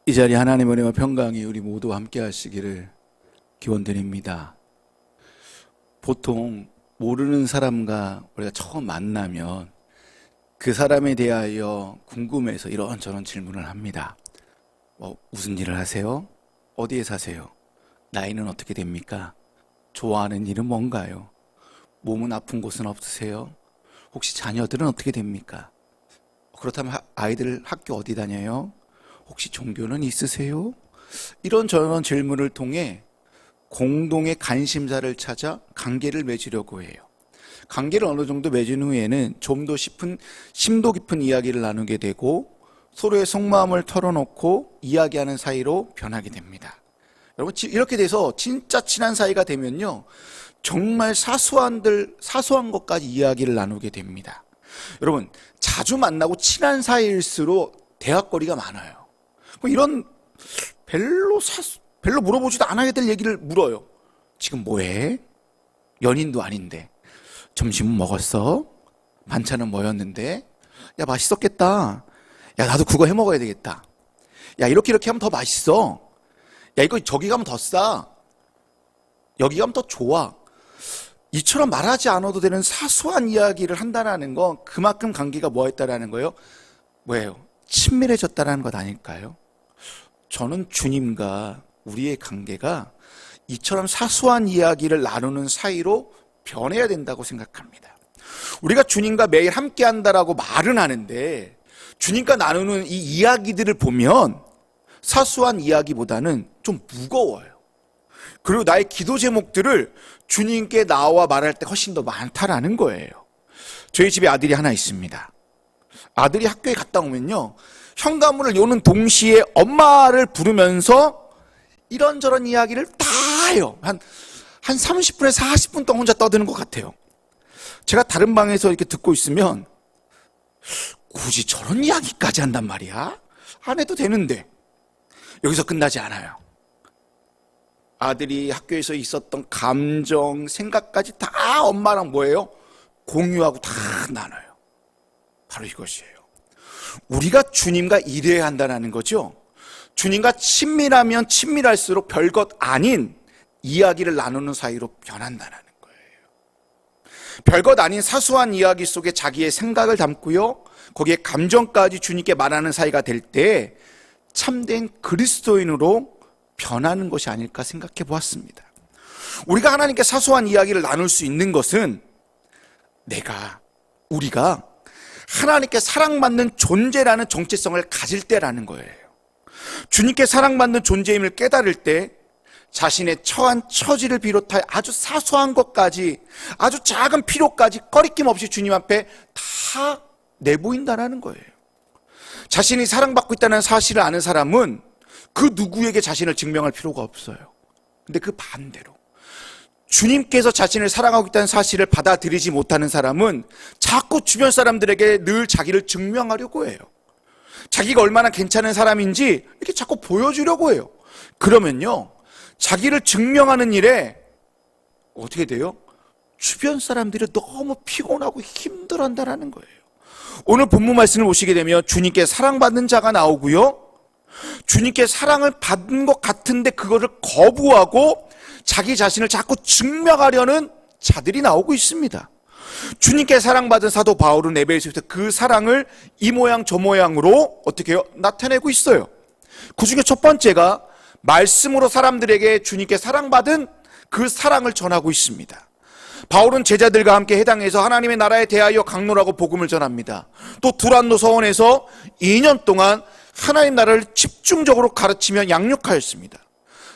이 자리 하나님의 은혜와 평강이 우리 모두 함께 하시기를 기원드립니다. 보통 모르는 사람과 우리가 처음 만나면 그 사람에 대하여 궁금해서 이런저런 질문을 합니다. 무슨 일을 하세요? 어디에 사세요? 나이는 어떻게 됩니까? 좋아하는 일은 뭔가요? 몸은 아픈 곳은 없으세요? 혹시 자녀들은 어떻게 됩니까? 그렇다면 아이들 학교 어디 다녀요? 혹시 종교는 있으세요? 이런저런 질문을 통해 공동의 관심사를 찾아 관계를 맺으려고 해요. 관계를 어느 정도 맺은 후에는 좀 더 심도 깊은 이야기를 나누게 되고 서로의 속마음을 털어놓고 이야기하는 사이로 변하게 됩니다. 여러분, 이렇게 돼서 진짜 친한 사이가 되면요, 정말 사소한 것까지 이야기를 나누게 됩니다. 여러분, 자주 만나고 친한 사이일수록 대화거리가 많아요. 이런 별로 물어보지도 않아야 될 얘기를 물어요. 지금 뭐해? 연인도 아닌데. 점심은 먹었어? 반찬은 뭐였는데? 야, 맛있었겠다. 야, 나도 그거 해 먹어야 되겠다. 야, 이렇게 하면 더 맛있어. 야, 이거 저기 가면 더 싸. 여기 가면 더 좋아. 이처럼 말하지 않아도 되는 사소한 이야기를 한다는 건 그만큼 관계가 뭐였다라는 거예요? 뭐예요? 친밀해졌다는 것 아닐까요? 저는 주님과 우리의 관계가 이처럼 사소한 이야기를 나누는 사이로 변해야 된다고 생각합니다. 우리가 주님과 매일 함께 한다라고 말은 하는데 주님과 나누는 이 이야기들을 보면 사소한 이야기보다는 좀 무거워요. 그리고 나의 기도 제목들을 주님께 나와 말할 때 훨씬 더 많다라는 거예요. 저희 집에 아들이 하나 있습니다. 아들이 학교에 갔다 오면요, 현관문을 여는 동시에 엄마를 부르면서 이런저런 이야기를 다 해요. 한 30분에서 40분 동안 혼자 떠드는 것 같아요. 제가 다른 방에서 이렇게 듣고 있으면 굳이 저런 이야기까지 한단 말이야? 안 해도 되는데. 여기서 끝나지 않아요. 아들이 학교에서 있었던 감정, 생각까지 다 엄마랑 뭐예요? 공유하고 다 나눠요. 바로 이것이에요. 우리가 주님과 일해야 한다는 거죠. 주님과 친밀하면 친밀할수록 별것 아닌 이야기를 나누는 사이로 변한다는 거예요. 별것 아닌 사소한 이야기 속에 자기의 생각을 담고요, 거기에 감정까지 주님께 말하는 사이가 될 때 참된 그리스도인으로 변하는 것이 아닐까 생각해 보았습니다. 우리가 하나님께 사소한 이야기를 나눌 수 있는 것은 우리가 하나님께 사랑받는 존재라는 정체성을 가질 때라는 거예요. 주님께 사랑받는 존재임을 깨달을 때 자신의 처한 처지를 비롯하여 아주 사소한 것까지, 아주 작은 필요까지 꺼리낌 없이 주님 앞에 다 내보인다는 거예요. 자신이 사랑받고 있다는 사실을 아는 사람은 그 누구에게 자신을 증명할 필요가 없어요. 근데 그 반대로 주님께서 자신을 사랑하고 있다는 사실을 받아들이지 못하는 사람은 자꾸 주변 사람들에게 늘 자기를 증명하려고 해요. 자기가 얼마나 괜찮은 사람인지 이렇게 자꾸 보여주려고 해요. 그러면요, 자기를 증명하는 일에 어떻게 돼요? 주변 사람들이 너무 피곤하고 힘들어한다는 거예요. 오늘 본문 말씀을 보시게 되면 주님께 사랑받는 자가 나오고요, 주님께 사랑을 받은 것 같은데 그거를 거부하고 자기 자신을 자꾸 증명하려는 자들이 나오고 있습니다. 주님께 사랑받은 사도 바울은 에베소서에서 그 사랑을 이 모양 저 모양으로 어떻게 해요? 나타내고 있어요. 그 중에 첫 번째가 말씀으로 사람들에게 주님께 사랑받은 그 사랑을 전하고 있습니다. 바울은 제자들과 함께 해당해서 하나님의 나라에 대하여 강론하고 복음을 전합니다. 또 두란노 서원에서 2년 동안 하나님 나라를 집중적으로 가르치며 양육하였습니다.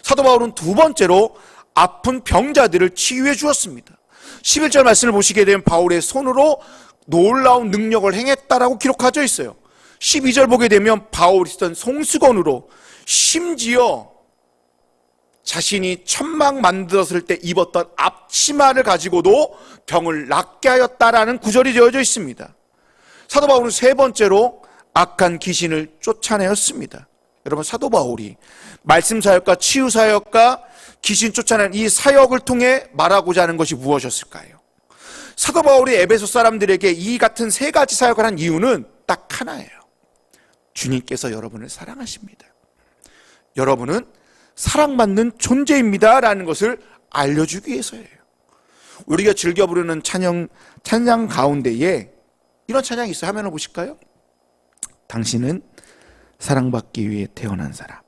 사도 바울은 두 번째로 아픈 병자들을 치유해 주었습니다. 11절 말씀을 보시게 되면 바울의 손으로 놀라운 능력을 행했다라고 기록하져 있어요. 12절 보게 되면 바울이 쓰던 송수건으로 심지어 자신이 천막 만들었을 때 입었던 앞치마를 가지고도 병을 낫게 하였다라는 구절이 되어져 있습니다. 사도 바울은 세 번째로 악한 귀신을 쫓아내었습니다. 여러분, 사도 바울이 말씀 사역과 치유 사역과 귀신 쫓아내는 이 사역을 통해 말하고자 하는 것이 무엇이었을까요? 사도 바울이 에베소 사람들에게 이 같은 세 가지 사역을 한 이유는 딱 하나예요. 주님께서 여러분을 사랑하십니다. 여러분은 사랑받는 존재입니다 라는 것을 알려주기 위해서예요. 우리가 즐겨 부르는 찬양 가운데에 이런 찬양이 있어요. 화면을 보실까요? 당신은 사랑받기 위해 태어난 사람,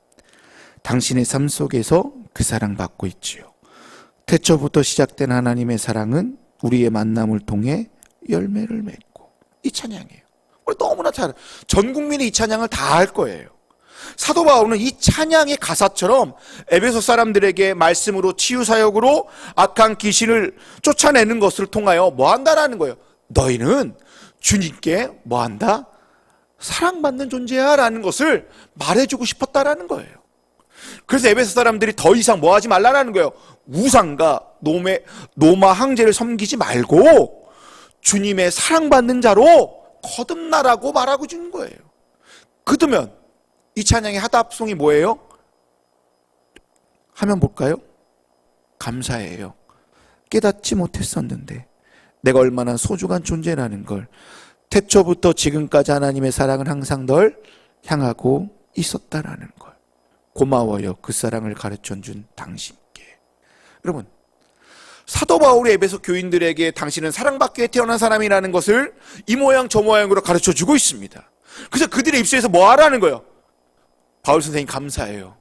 당신의 삶 속에서 그 사랑받고 있지요. 태초부터 시작된 하나님의 사랑은 우리의 만남을 통해 열매를 맺고. 이 찬양이에요. 우리 너무나 전 국민이 이 찬양을 다 할 거예요. 사도 바울은 이 찬양의 가사처럼 에베소 사람들에게 말씀으로 치유사역으로 악한 귀신을 쫓아내는 것을 통하여 뭐 한다라는 거예요. 너희는 주님께 뭐 한다? 사랑받는 존재야 라는 것을 말해주고 싶었다라는 거예요. 그래서 에베소 사람들이 더 이상 뭐 하지 말라라는 거예요. 우상과 노마 황제를 섬기지 말고 주님의 사랑받는 자로 거듭나라고 말하고 주는 거예요. 그러면 이 찬양의 하답송이 뭐예요? 하면 볼까요? 감사해요. 깨닫지 못했었는데 내가 얼마나 소중한 존재라는 걸, 태초부터 지금까지 하나님의 사랑은 항상 널 향하고 있었다라는 걸. 고마워요. 그 사랑을 가르쳐준 당신께. 여러분, 사도 바울이 에베소 교인들에게 당신은 사랑받기 위해 태어난 사람이라는 것을 이 모양 저 모양으로 가르쳐주고 있습니다. 그래서 그들의 입술에서 뭐 하라는 거예요? 바울 선생님 감사해요.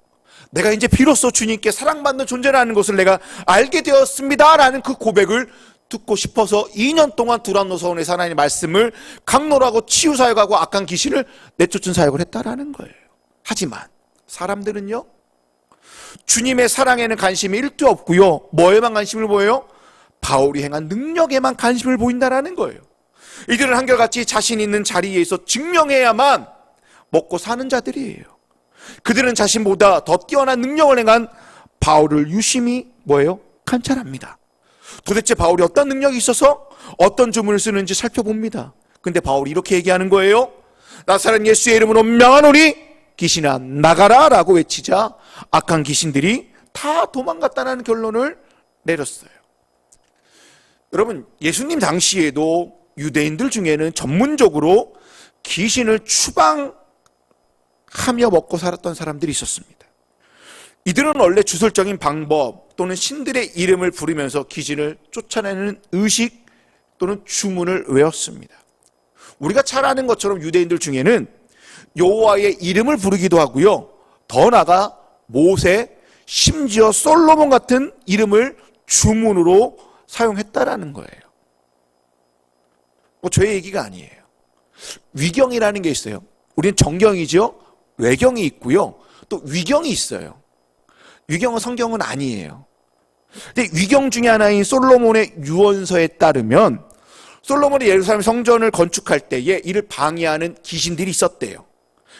내가 이제 비로소 주님께 사랑받는 존재라는 것을 내가 알게 되었습니다 라는 그 고백을 듣고 싶어서 2년 동안 두란노 서원에서 하나님의 말씀을 강론하고 치유사역하고 악한 귀신을 내쫓은 사역을 했다라는 거예요. 하지만 사람들은요, 주님의 사랑에는 관심이 1도 없고요, 뭐에만 관심을 보여요? 바울이 행한 능력에만 관심을 보인다라는 거예요. 이들은 한결같이 자신 있는 자리에서 증명해야만 먹고 사는 자들이에요. 그들은 자신보다 더 뛰어난 능력을 행한 바울을 유심히 뭐예요? 관찰합니다. 도대체 바울이 어떤 능력이 있어서 어떤 주문을 쓰는지 살펴봅니다. 근데 바울이 이렇게 얘기하는 거예요. 나사렛 예수의 이름으로 명하노니 귀신아 나가라 라고 외치자 악한 귀신들이 다 도망갔다는 결론을 내렸어요. 여러분, 예수님 당시에도 유대인들 중에는 전문적으로 귀신을 추방하며 먹고 살았던 사람들이 있었습니다. 이들은 원래 주술적인 방법 또는 신들의 이름을 부르면서 귀신을 쫓아내는 의식 또는 주문을 외웠습니다. 우리가 잘 아는 것처럼 유대인들 중에는 여호와의 이름을 부르기도 하고요, 더 나아가 모세, 심지어 솔로몬 같은 이름을 주문으로 사용했다라는 거예요. 뭐 저의 얘기가 아니에요. 위경이라는 게 있어요. 우리는 정경이죠. 외경이 있고요, 또 위경이 있어요. 위경은 성경은 아니에요. 근데 위경 중에 하나인 솔로몬의 유언서에 따르면 솔로몬이 예루살렘 성전을 건축할 때에 이를 방해하는 귀신들이 있었대요.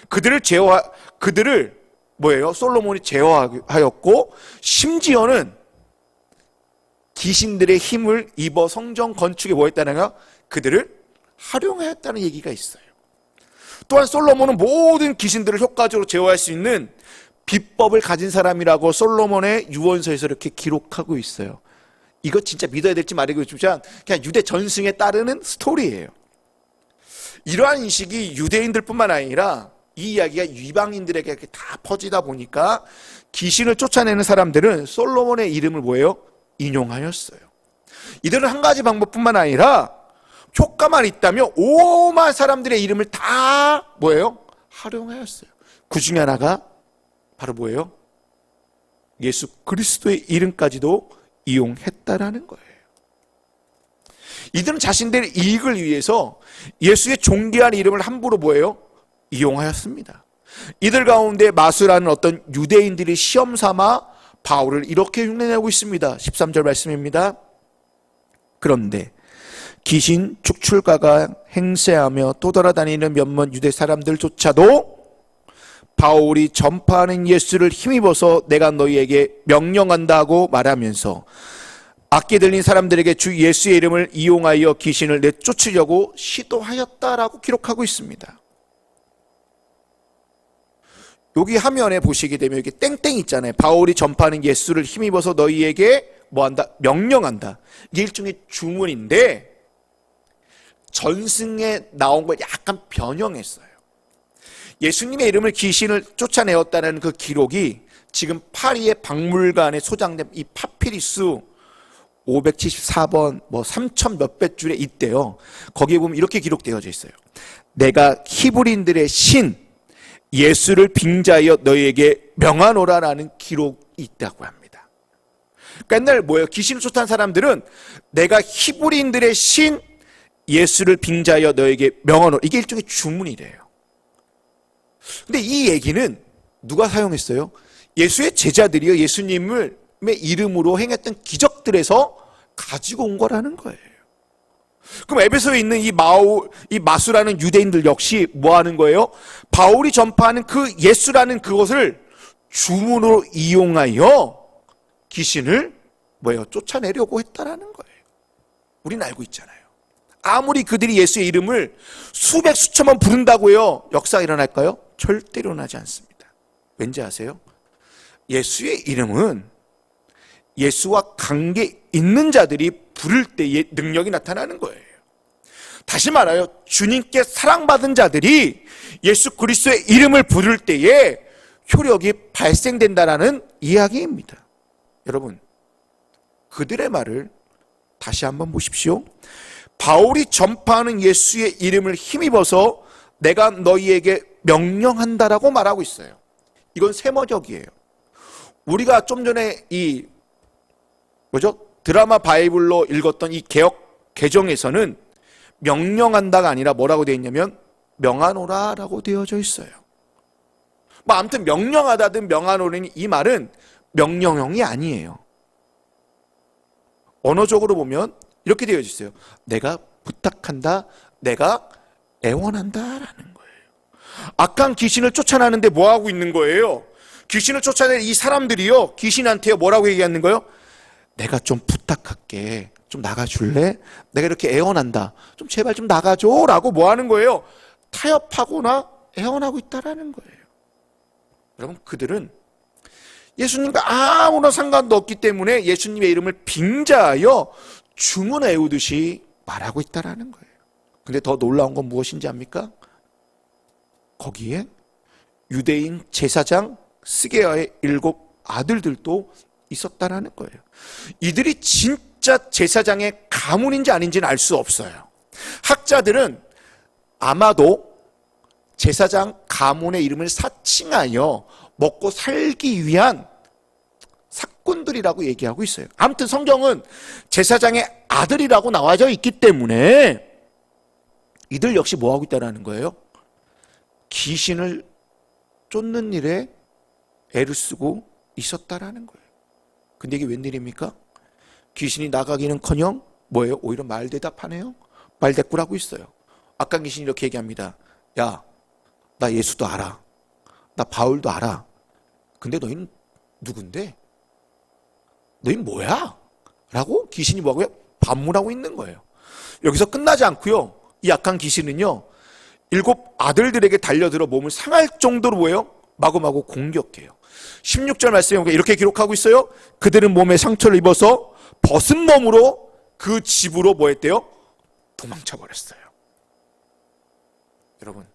그들을 뭐예요? 솔로몬이 제어하였고, 심지어는 귀신들의 힘을 입어 성전 건축에 뭐 했다는가? 그들을 활용하였다는 얘기가 있어요. 또한 솔로몬은 모든 귀신들을 효과적으로 제어할 수 있는 비법을 가진 사람이라고 솔로몬의 유언서에서 이렇게 기록하고 있어요. 이거 진짜 믿어야 될지 말아야 될지 그냥 유대 전승에 따르는 스토리예요. 이러한 인식이 유대인들뿐만 아니라 이 이야기가 이방인들에게 이렇게 다 퍼지다 보니까 귀신을 쫓아내는 사람들은 솔로몬의 이름을 뭐예요? 인용하였어요. 이들은 한 가지 방법뿐만 아니라 효과만 있다며 오만 사람들의 이름을 다 뭐예요? 활용하였어요. 그 중에 하나가 바로 뭐예요? 예수 그리스도의 이름까지도 이용했다라는 거예요. 이들은 자신들의 이익을 위해서 예수의 존귀한 이름을 함부로 뭐예요? 이용하였습니다. 이들 가운데 마수라는 어떤 유대인들이 시험 삼아 바울을 이렇게 흉내내고 있습니다. 13절 말씀입니다. 그런데 귀신 축출가가 행세하며 떠돌아다니는 몇몇 유대 사람들조차도 바울이 전파하는 예수를 힘입어서 내가 너희에게 명령한다고 말하면서 악기 들린 사람들에게 주 예수의 이름을 이용하여 귀신을 내쫓으려고 시도하였다라고 기록하고 있습니다. 여기 화면에 보시게 되면 여기 땡땡 있잖아요. 바울이 전파하는 예수를 힘입어서 너희에게 뭐한다? 명령한다. 이게 일종의 주문인데 전승에 나온 걸 약간 변형했어요. 예수님의 이름을 귀신을 쫓아내었다는 그 기록이 지금 파리의 박물관에 소장된 이 파피리스 574번 3000 몇백 줄에 있대요. 거기에 보면 이렇게 기록되어져 있어요. 내가 히브리인들의 신 예수를 빙자하여 너희에게 명하노라라는 기록이 있다고 합니다. 그러니까 옛날 뭐예요? 귀신을 쫓아낸 사람들은 내가 히브리인들의 신 예수를 빙자하여 너에게 명하노라, 이게 일종의 주문이래요. 근데 이 얘기는 누가 사용했어요? 예수의 제자들이요, 예수님의 이름으로 행했던 기적들에서 가지고 온 거라는 거예요. 그럼 에베소에 있는 이 마수라는 유대인들 역시 뭐 하는 거예요? 바울이 전파하는 그 예수라는 그것을 주문으로 이용하여 귀신을 쫓아내려고 했다라는 거예요. 우리는 알고 있잖아요. 아무리 그들이 예수의 이름을 수백 수천 번 부른다고 해요, 역사가 일어날까요? 절대로 일어나지 않습니다. 왠지 아세요? 예수의 이름은 예수와 관계 있는 자들이 부를 때에 능력이 나타나는 거예요. 다시 말하여 주님께 사랑받은 자들이 예수 그리스도의 이름을 부를 때에 효력이 발생된다라는 이야기입니다. 여러분, 그들의 말을 다시 한번 보십시오. 바울이 전파하는 예수의 이름을 힘입어서 내가 너희에게 명령한다라고 말하고 있어요. 이건 세머적이에요. 우리가 좀 전에 드라마 바이블로 읽었던 이 개정에서는 명령한다가 아니라 뭐라고 되어 있냐면 명하노라라고 되어져 있어요. 아무튼 명령하다든 명하노라는 이 말은 명령형이 아니에요. 언어적으로 보면 이렇게 되어 있어요. 내가 부탁한다, 내가 애원한다라는 거예요. 악한 귀신을 쫓아내는데 뭐 하고 있는 거예요? 귀신을 쫓아낼 이 사람들이요, 귀신한테요 뭐라고 얘기하는 거예요? 내가 좀 부탁할게, 좀 나가줄래? 내가 이렇게 애원한다, 좀 제발 좀 나가줘 라고 뭐 하는 거예요? 타협하거나 애원하고 있다라는 거예요. 여러분, 그들은 예수님과 아무런 상관도 없기 때문에 예수님의 이름을 빙자하여 주문 외우듯이 말하고 있다라는 거예요. 근데 더 놀라운 건 무엇인지 압니까? 거기에 유대인 제사장 스게야의 7 아들들도 있었다라는 거예요. 이들이 진짜 제사장의 가문인지 아닌지는 알 수 없어요. 학자들은 아마도 제사장 가문의 이름을 사칭하여 먹고 살기 위한 사꾼들이라고 얘기하고 있어요. 아무튼 성경은 제사장의 아들이라고 나와져 있기 때문에 이들 역시 뭐 하고 있다는 거예요? 귀신을 쫓는 일에 애를 쓰고 있었다라는 거예요. 근데 이게 웬일입니까? 귀신이 나가기는커녕 뭐예요? 오히려 말대답하네요. 말대꾸라고 있어요. 악한 귀신이 이렇게 얘기합니다. 야, 나 예수도 알아. 나 바울도 알아. 근데 너희는 누군데? 너희는 뭐야? 라고 귀신이 뭐하고요? 반문하고 있는 거예요. 여기서 끝나지 않고요, 이 악한 귀신은요 7 아들들에게 달려들어 몸을 상할 정도로 뭐예요? 마구마구 공격해요. 16절 말씀에 보면 이렇게 기록하고 있어요. 그들은 몸에 상처를 입어서 벗은 몸으로 그 집으로 뭐 했대요? 도망쳐 버렸어요. 여러분,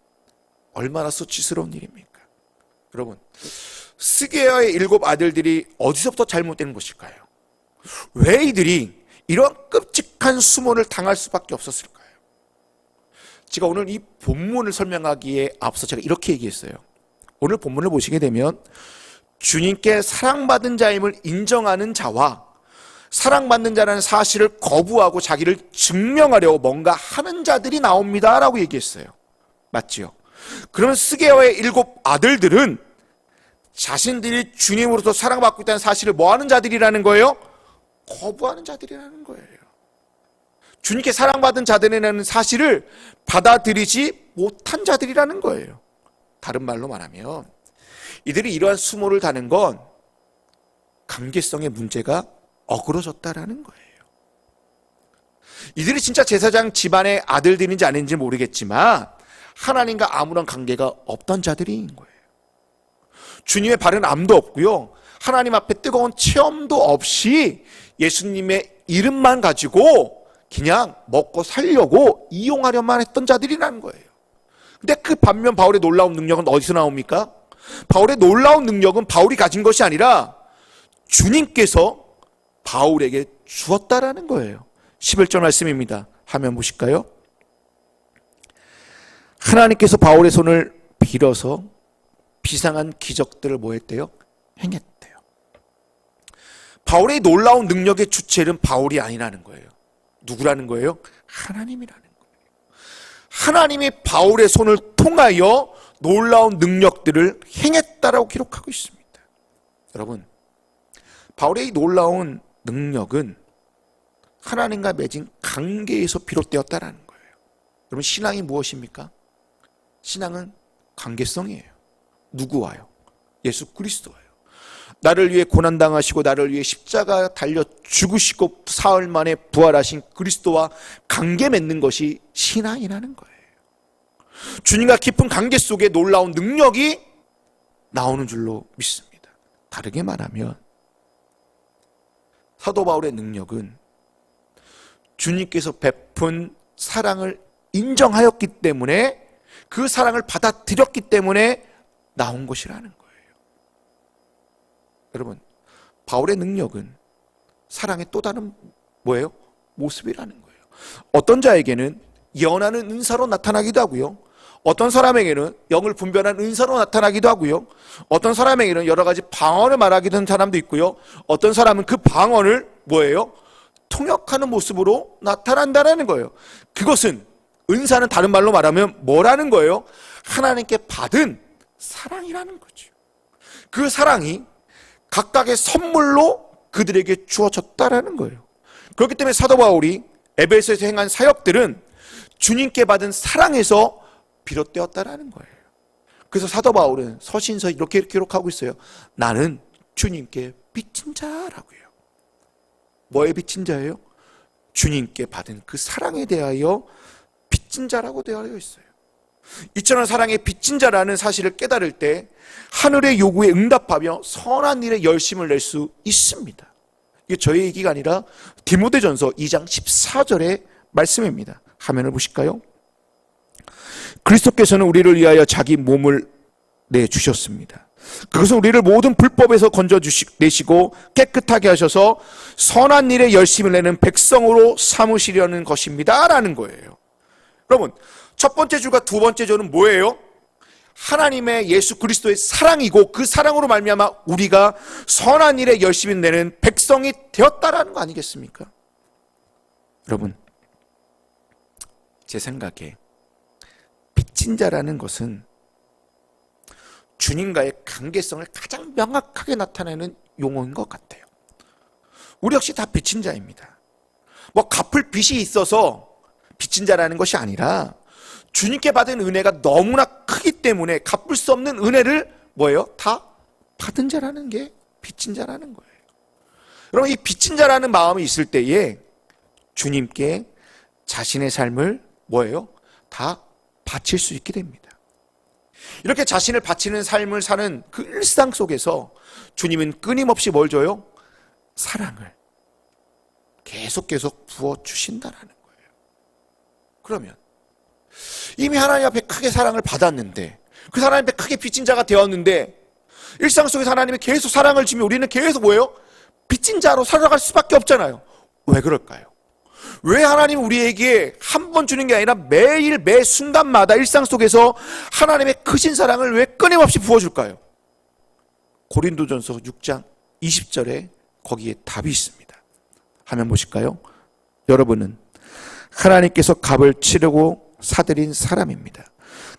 얼마나 수치스러운 일입니까? 여러분, 스게야의 7 아들들이 어디서부터 잘못된 것일까요? 왜 이들이 이러한 끔찍한 수모를 당할 수밖에 없었을까요? 제가 오늘 이 본문을 설명하기에 앞서 제가 이렇게 얘기했어요. 오늘 본문을 보시게 되면 주님께 사랑받은 자임을 인정하는 자와 사랑받는 자라는 사실을 거부하고 자기를 증명하려고 뭔가 하는 자들이 나옵니다 라고 얘기했어요. 맞지요? 그러면 스게야의 7 아들들은 자신들이 주님으로부터 사랑받고 있다는 사실을 뭐 하는 자들이라는 거예요? 거부하는 자들이라는 거예요. 주님께 사랑받은 자들이라는 사실을 받아들이지 못한 자들이라는 거예요. 다른 말로 말하면 이들이 이러한 수모를 다는 건 관계성의 문제가 어그러졌다라는 거예요. 이들이 진짜 제사장 집안의 아들들인지 아닌지 모르겠지만 하나님과 아무런 관계가 없던 자들인 거예요. 주님의 바른 암도 없고요, 하나님 앞에 뜨거운 체험도 없이 예수님의 이름만 가지고 그냥 먹고 살려고 이용하려만 했던 자들이라는 거예요. 근데 그 반면 바울의 놀라운 능력은 어디서 나옵니까? 바울의 놀라운 능력은 바울이 가진 것이 아니라 주님께서 바울에게 주었다라는 거예요. 11절 말씀입니다. 화면 보실까요? 하나님께서 바울의 손을 빌어서 비상한 기적들을 뭐 했대요? 행했대요. 바울의 놀라운 능력의 주체는 바울이 아니라는 거예요. 누구라는 거예요? 하나님이라는 거예요. 하나님이 바울의 손을 통하여 놀라운 능력들을 행했다라고 기록하고 있습니다. 여러분, 바울의 이 놀라운 능력은 하나님과 맺은 관계에서 비롯되었다라는 거예요. 여러분, 신앙이 무엇입니까? 신앙은 관계성이에요. 누구와요? 예수 그리스도와요. 나를 위해 고난당하시고 나를 위해 십자가 달려 죽으시고 사흘 만에 부활하신 그리스도와 관계 맺는 것이 신앙이라는 거예요. 주님과 깊은 관계 속에 놀라운 능력이 나오는 줄로 믿습니다. 다르게 말하면 사도 바울의 능력은 주님께서 베푼 사랑을 인정하였기 때문에, 그 사랑을 받아들였기 때문에 나온 것이라는 거예요. 여러분, 바울의 능력은 사랑의 또 다른 뭐예요? 모습이라는 거예요. 어떤 자에게는 예언하는 은사로 나타나기도 하고요, 어떤 사람에게는 영을 분별하는 은사로 나타나기도 하고요, 어떤 사람에게는 여러 가지 방언을 말하기도 하는 사람도 있고요, 어떤 사람은 그 방언을 뭐예요? 통역하는 모습으로 나타난다는 거예요. 그것은, 은사는 다른 말로 말하면 뭐라는 거예요? 하나님께 받은 사랑이라는 거죠. 그 사랑이 각각의 선물로 그들에게 주어졌다라는 거예요. 그렇기 때문에 사도 바울이 에베소에서 행한 사역들은 주님께 받은 사랑에서 비롯되었다라는 거예요. 그래서 사도 바울은 서신서 이렇게 기록하고 있어요. 나는 주님께 빚진 자라고요. 뭐에 빚진 자예요? 주님께 받은 그 사랑에 대하여 빚진 자라고 되어 있어요. 이처럼 사랑의 빚진 자라는 사실을 깨달을 때 하늘의 요구에 응답하며 선한 일에 열심을 낼 수 있습니다. 이게 저의 얘기가 아니라 디모데전서 2장 14절의 말씀입니다. 화면을 보실까요? 그리스도께서는 우리를 위하여 자기 몸을 내주셨습니다. 그것은 우리를 모든 불법에서 건져내시고 깨끗하게 하셔서 선한 일에 열심을 내는 백성으로 삼으시려는 것입니다 라는 거예요. 여러분, 첫 번째 줄과 두 번째 줄은 뭐예요? 하나님의 예수 그리스도의 사랑이고, 그 사랑으로 말미암아 우리가 선한 일에 열심히 내는 백성이 되었다라는 거 아니겠습니까? 여러분, 제 생각에 빚진 자라는 것은 주님과의 관계성을 가장 명확하게 나타내는 용어인 것 같아요. 우리 역시 다 빚진 자입니다. 뭐 갚을 빚이 있어서 빚진 자라는 것이 아니라 주님께 받은 은혜가 너무나 크기 때문에 갚을 수 없는 은혜를 뭐예요? 다 받은 자라는 게 빚진 자라는 거예요. 여러분, 이 빚진 자라는 마음이 있을 때에 주님께 자신의 삶을 뭐예요? 다 바칠 수 있게 됩니다. 이렇게 자신을 바치는 삶을 사는 그 일상 속에서 주님은 끊임없이 뭘 줘요? 사랑을 계속 부어주신다라는 거예요. 그러면 이미 하나님 앞에 크게 사랑을 받았는데, 그 하나님 앞에 크게 빚진 자가 되었는데, 일상 속에서 하나님이 계속 사랑을 주면 우리는 계속 뭐예요? 빚진 자로 살아갈 수밖에 없잖아요. 왜 그럴까요? 왜 하나님 우리에게 한 번 주는 게 아니라 매일 매 순간마다 일상 속에서 하나님의 크신 사랑을 왜 끊임없이 부어줄까요? 고린도전서 6장 20절에 거기에 답이 있습니다. 화면 보실까요? 여러분은 하나님께서 값을 치르고 사들인 사람입니다.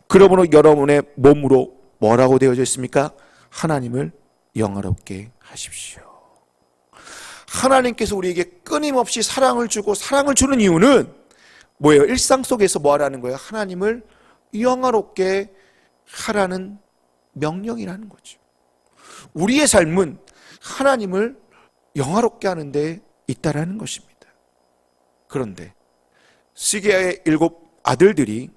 그러므로 여러분의 몸으로 뭐라고 되어져 있습니까? 하나님을 영화롭게 하십시오. 하나님께서 우리에게 끊임없이 사랑을 주고 사랑을 주는 이유는 뭐예요? 일상 속에서 뭐 하라는 거예요? 하나님을 영화롭게 하라는 명령이라는 거죠. 우리의 삶은 하나님을 영화롭게 하는 데 있다라는 것입니다. 그런데 시기야의 7 아들들이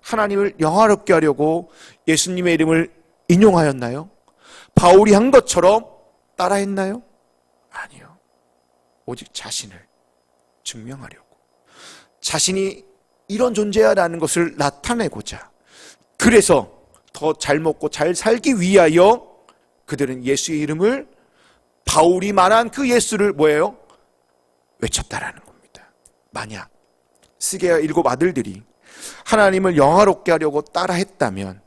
하나님을 영화롭게 하려고 예수님의 이름을 인용하였나요? 바울이 한 것처럼 따라했나요? 아니요. 오직 자신을 증명하려고, 자신이 이런 존재야라는 것을 나타내고자 그래서 더 잘 먹고 잘 살기 위하여 그들은 예수의 이름을, 바울이 말한 그 예수를 뭐예요? 외쳤다라는 겁니다. 만약 스게야 7 아들들이 하나님을 영화롭게 하려고 따라했다면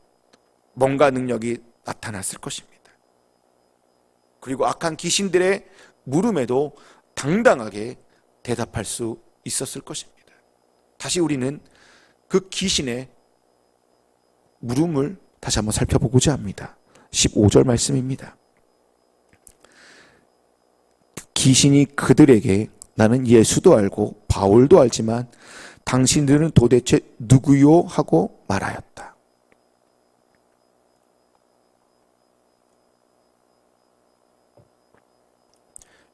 뭔가 능력이 나타났을 것입니다. 그리고 악한 귀신들의 물음에도 당당하게 대답할 수 있었을 것입니다. 다시 우리는 그 귀신의 물음을 다시 한번 살펴보고자 합니다. 15절 말씀입니다. 귀신이 그들에게 나는 예수도 알고 바울도 알지만 당신들은 도대체 누구요? 하고 말하였다.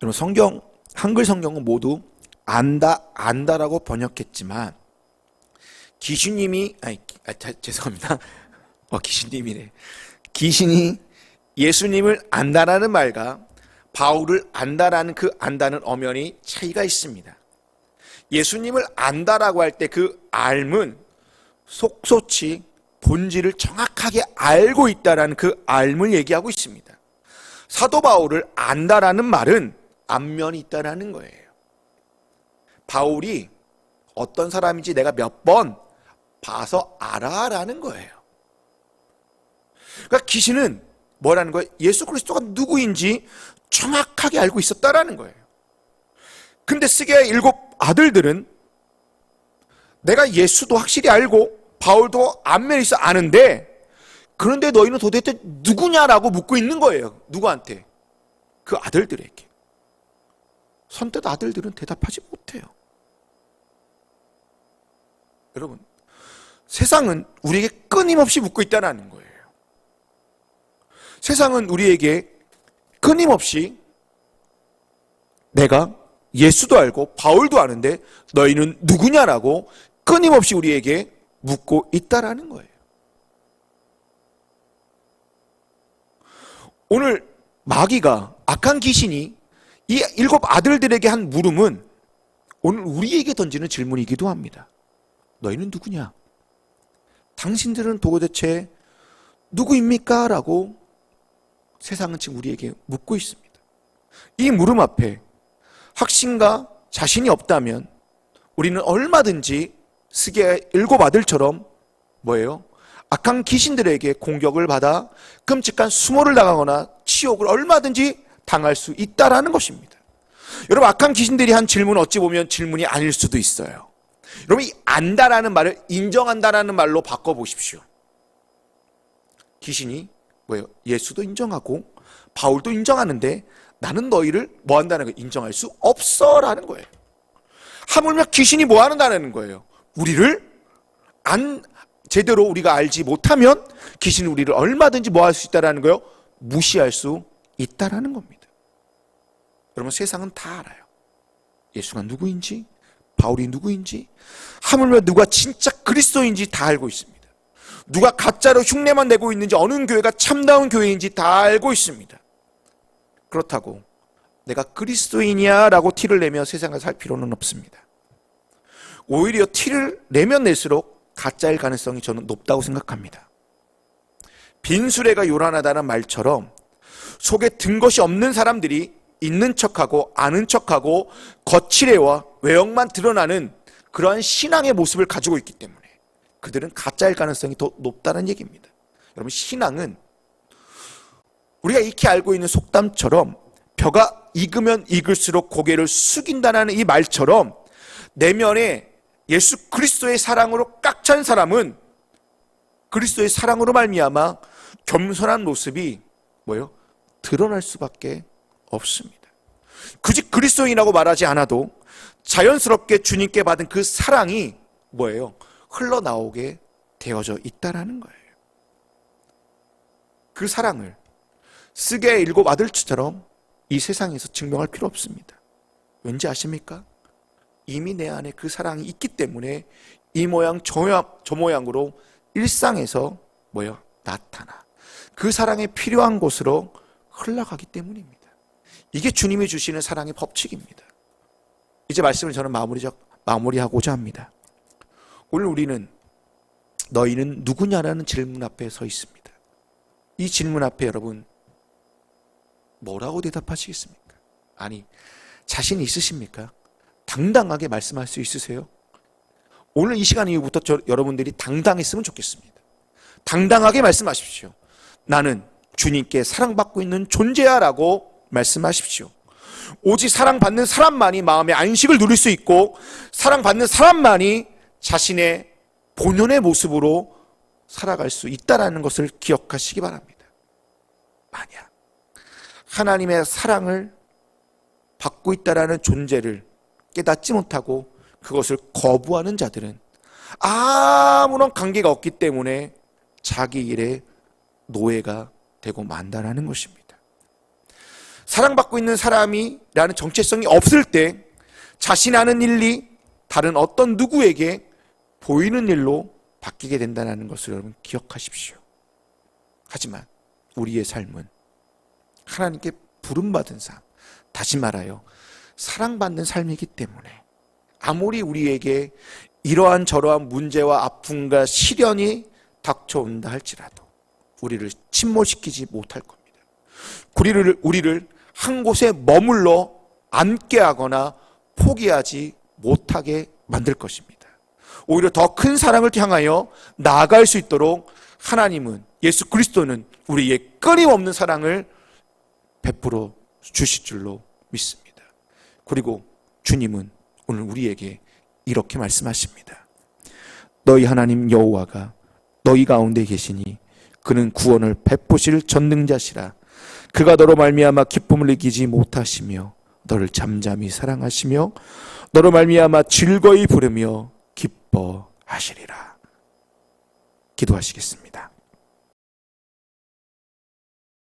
여러분, 성경, 한글 성경은 모두 안다라고 번역했지만 죄송합니다. 귀신님이네. 귀신이 예수님을 안다라는 말과 바울을 안다라는 그 안다는 엄연히 차이가 있습니다. 예수님을 안다라고 할 때 그 알은 속속히 본질을 정확하게 알고 있다라는 그 알을 얘기하고 있습니다. 사도 바울을 안다라는 말은 안면이 있다라는 거예요. 바울이 어떤 사람인지 내가 몇 번 봐서 알아라는 거예요. 그러니까 귀신은 뭐라는 거예요? 예수 그리스도가 누구인지 정확하게 알고 있었다라는 거예요. 근데 스게의 7 아들들은 내가 예수도 확실히 알고 바울도 안면에 있어 아는데, 그런데 너희는 도대체 누구냐라고 묻고 있는 거예요. 누구한테? 그 아들들에게. 선뜻 아들들은 대답하지 못해요. 여러분, 세상은 우리에게 끊임없이 묻고 있다는 거예요. 세상은 우리에게 끊임없이 내가 예수도 알고 바울도 아는데 너희는 누구냐라고 끊임없이 우리에게 묻고 있다라는 거예요. 오늘 마귀가, 악한 귀신이 이 7 아들들에게 한 물음은 오늘 우리에게 던지는 질문이기도 합니다. 너희는 누구냐? 당신들은 도대체 누구입니까? 라고 세상은 지금 우리에게 묻고 있습니다. 이 물음 앞에 확신과 자신이 없다면 우리는 얼마든지 스게의 7 아들처럼 뭐예요? 악한 귀신들에게 공격을 받아 끔찍한 수모를 당하거나 치욕을 얼마든지 당할 수 있다라는 것입니다. 여러분, 악한 귀신들이 한 질문은 어찌 보면 질문이 아닐 수도 있어요. 여러분, 이 안다라는 말을 인정한다라는 말로 바꿔보십시오. 귀신이 뭐예요? 예수도 인정하고 바울도 인정하는데 나는 너희를 뭐 한다는 거예요? 인정할 수 없어 라는 거예요. 하물며 귀신이 뭐 한다는 거예요? 우리를 제대로 우리가 알지 못하면 귀신이 우리를 얼마든지 뭐 할 수 있다는 거예요? 무시할 수 있다라는 겁니다. 여러분, 세상은 다 알아요. 예수가 누구인지, 바울이 누구인지, 하물며 누가 진짜 그리스도인지 다 알고 있습니다. 누가 가짜로 흉내만 내고 있는지, 어느 교회가 참다운 교회인지 다 알고 있습니다. 그렇다고 내가 그리스도인이야 라고 티를 내며 세상을 살 필요는 없습니다. 오히려 티를 내면 낼수록 가짜일 가능성이 저는 높다고 생각합니다. 빈수레가 요란하다는 말처럼 속에 든 것이 없는 사람들이 있는 척하고 아는 척하고 거칠애와 외형만 드러나는 그러한 신앙의 모습을 가지고 있기 때문에 그들은 가짜일 가능성이 더 높다는 얘기입니다. 여러분, 신앙은 우리가 익히 알고 있는 속담처럼 벼가 익으면 익을수록 고개를 숙인다는 이 말처럼 내면에 예수 그리스도의 사랑으로 꽉 찬 사람은 그리스도의 사랑으로 말미암아 겸손한 모습이 뭐예요? 드러날 수밖에 없습니다. 굳이 그리스도인이라고 말하지 않아도 자연스럽게 주님께 받은 그 사랑이 뭐예요? 흘러나오게 되어져 있다라는 거예요. 그 사랑을 스게의 7 아들처럼 이 세상에서 증명할 필요 없습니다. 왠지 아십니까? 이미 내 안에 그 사랑이 있기 때문에 이 모양 저 모양으로 일상에서 뭐예요? 나타나. 그 사랑이 필요한 곳으로 흘러가기 때문입니다. 이게 주님이 주시는 사랑의 법칙입니다. 이제 말씀을 저는 마무리하고자 합니다. 오늘 우리는 너희는 누구냐라는 질문 앞에 서 있습니다. 이 질문 앞에 여러분 뭐라고 대답하시겠습니까? 아니, 자신 있으십니까? 당당하게 말씀할 수 있으세요? 오늘 이 시간 이후부터 여러분들이 당당했으면 좋겠습니다. 당당하게 말씀하십시오. 나는 주님께 사랑받고 있는 존재야 라고 말씀하십시오. 오직 사랑받는 사람만이 마음의 안식을 누릴 수 있고, 사랑받는 사람만이 자신의 본연의 모습으로 살아갈 수 있다는 것을 기억하시기 바랍니다. 만약 하나님의 사랑을 받고 있다는 존재를 깨닫지 못하고 그것을 거부하는 자들은 아무런 관계가 없기 때문에 자기 일에 노예가 되고 만다라는 것입니다. 사랑받고 있는 사람이라는 정체성이 없을 때 자신 하는 일이 다른 어떤 누구에게 보이는 일로 바뀌게 된다는 것을 여러분 기억하십시오. 하지만 우리의 삶은 하나님께 부름받은 삶, 다시 말하여 사랑받는 삶이기 때문에 아무리 우리에게 이러한 저러한 문제와 아픔과 시련이 닥쳐온다 할지라도 우리를 침몰시키지 못할 겁니다. 우리를 한 곳에 머물러 앉게 하거나 포기하지 못하게 만들 것입니다. 오히려 더 큰 사랑을 향하여 나아갈 수 있도록 하나님은, 예수 그리스도는 우리의 끊임없는 사랑을 베풀어 주실 줄로 믿습니다. 그리고 주님은 오늘 우리에게 이렇게 말씀하십니다. 너희 하나님 여호와가 너희 가운데 계시니 그는 구원을 베푸실 전능자시라. 그가 너로 말미암아 기쁨을 이기지 못하시며 너를 잠잠히 사랑하시며 너로 말미암아 즐거이 부르며 기뻐하시리라. 기도하시겠습니다.